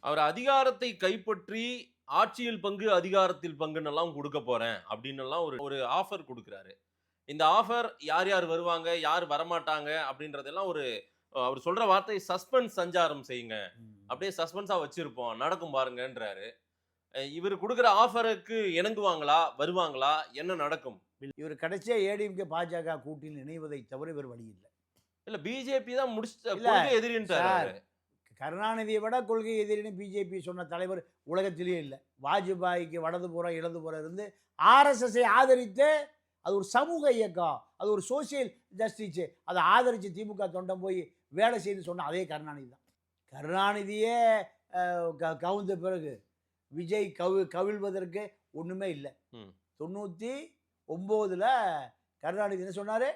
அவர் அதிகாரத்தை கைப்பற்றி ஆட்சியில் பங்கு, அதிகாரத்தில் பங்குன்னெல்லாம் குடுக்க போறேன் அப்டின்னெல்லாம் ஒரு ஒரு ஆஃபர் குடுக்குறாரு. இந்த ஆஃபர் யார் யார் வருவாங்க, யார் வரமாட்டாங்க அப்டின்றதெல்லாம் ஒரு அவர் சொல்ற வார்த்தை சஸ்பென்ஸ் சஞ்சாரம் செய்யுங்க. ம். அப்டியே சஸ்பென்ஸா வச்சிருப்போம். நடக்கும் பாருங்கன்றாரு. இவரு குடுக்குற ஆஃபருக்கு இணங்குவாங்களா? வருவாங்களா? என்ன நடக்கும்? இவர் கடைசியா ஏடிஎம்கே, பாஜக கூட்டணியில் இணைவதை தவிர வேறு வழி இல்ல. இல்ல பிஜேபி தான் இல்ல கொள்கை எதிரின்ட்டாரு சார், அவரு. கருணாநிதியை விட கொள்கை எதிரின்னு பிஜேபி சொன்ன தலைவர் உலகத்திலேயே இல்ல. வாஜ்பாய்க்கு வலதுபுறம், இடதுபுறம் இருந்து ஆர்எஸ்எஸ்ஸை ஆதரித்து அது ஒரு சமூக இயக்கம். அது ஒரு சோசியல் ஜஸ்டிஸ். அதை ஆதரிச்சு திமுக தொண்டன் போய் வேலை செய்து சொன்ன அதே கருணாநிதி தான். கருணாநிதியே கவுந்த பிறகு விஜய் கவிழ்வதற்கு ஒண்ணுமே இல்ல. ம். 99ல கருணாநிதி என்ன சொன்னாரு?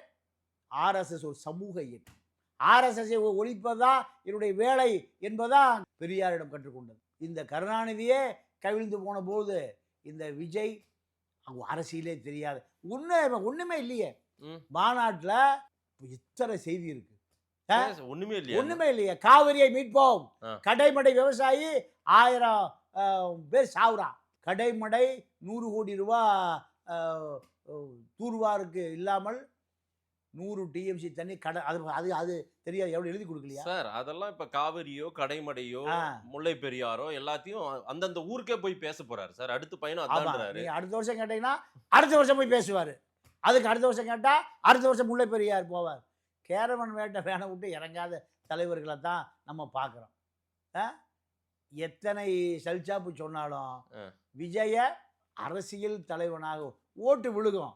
ஆர்எஸ்எஸ் ஒரு சமூக இயக்கம். ஆர்எஸ்எஸ்ஸை ஒழிப்பதுதான் என்னுடைய வேலை என்பதான் பெரியாரிடம் கற்றுக்கொண்டது. இந்த கருணாநிதியே கவிழ்ந்து போன போது இந்த விஜய் அவங்க அரசியலே தெரியாது. ஒண்ணுமே இல்லையே. ம். மாநாட்டுல இத்தனை செய்தி இருக்கு. ஒண்ணுமே இல்லையா? ஒண்ணுமே இல்லையே. காவிரியை மீட்போம். ஆ. கடைமடை விவசாயி 1000 பேர் சாவுறான். கடைமடை 100 கோடி ரூபாய் தூர்வாருக்கு இல்லாமல் 100 டிஎம்சி தண்ணி அது அது அது தெரியாது. எவ்வளவு எழுதி கொடுக்கலையா சார்? அதெல்லாம் இப்ப காவிரியோ, கடைமடையோ, ஆ. முல்லை பெரியாறோ எல்லாத்தையும் அந்தந்த ஊருக்கே போய் பேச போறாரு சார். அடுத்த பயணம் ஆமா. அதான்றாரு. நீங்க அடுத்த வருஷம் கேட்டீங்கன்னா அடுத்த வருஷம் போய் பேசுவாரு. அதுக்கு அடுத்த வருஷம் கேட்டா அடுத்த வருஷம் முல்லை பெரியார் போவார். கேரவன் வேட்டை வேனை விட்டு இறங்காத தலைவர்களை தான் நம்ம பார்க்குறோம். எத்தனை சல்சாப்பு சொன்னாலும் விஜய அரசியல் தலைவனாக ஓட்டு விழுகும்.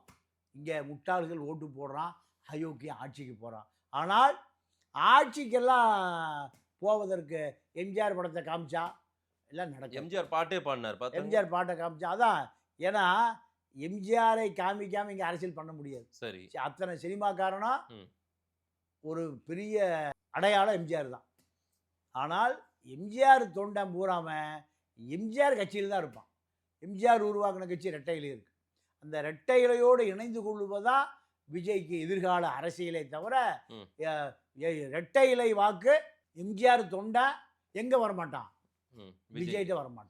இங்கே முட்டாள்கள் ஓட்டு போடுறான், அயோக்கிய ஆட்சிக்கு போகிறான். ஆனால் ஆட்சிக்கெல்லாம் போவதற்கு எம்ஜிஆர் படத்தை காமிச்சா எல்லாம் நடக்கும். எம்ஜிஆர் பாட்டே பாடினார். எம்ஜிஆர் பாட்டை காமிச்சா அதான். ஏன்னா எம்ஜிஆரை காமிக்காம இங்கே அரசியல் பண்ண முடியாது. சரி. அத்தனை சினிமாக்காரனும் ஒரு பெரிய அடையாளம் எம்ஜிஆர் தான். ஆனால் எம்ஜிஆர் தொண்டன் பூராம எம்ஜிஆர் கட்சியில் தான் இருப்பான். எம்ஜிஆர் உருவாக்கின கட்சி ரெட்டை இலை இருக்கு. அந்த ரெட்டை இலையோடு இணைந்து கொள்வதா விஜய்க்கு எதிர்கால அரசியலை தவிர ரெட்டை இலை வாக்கு எம்ஜிஆர் தொண்டன் எங்க வரமாட்டான், விஜய்கிட்ட வரமாட்டான்.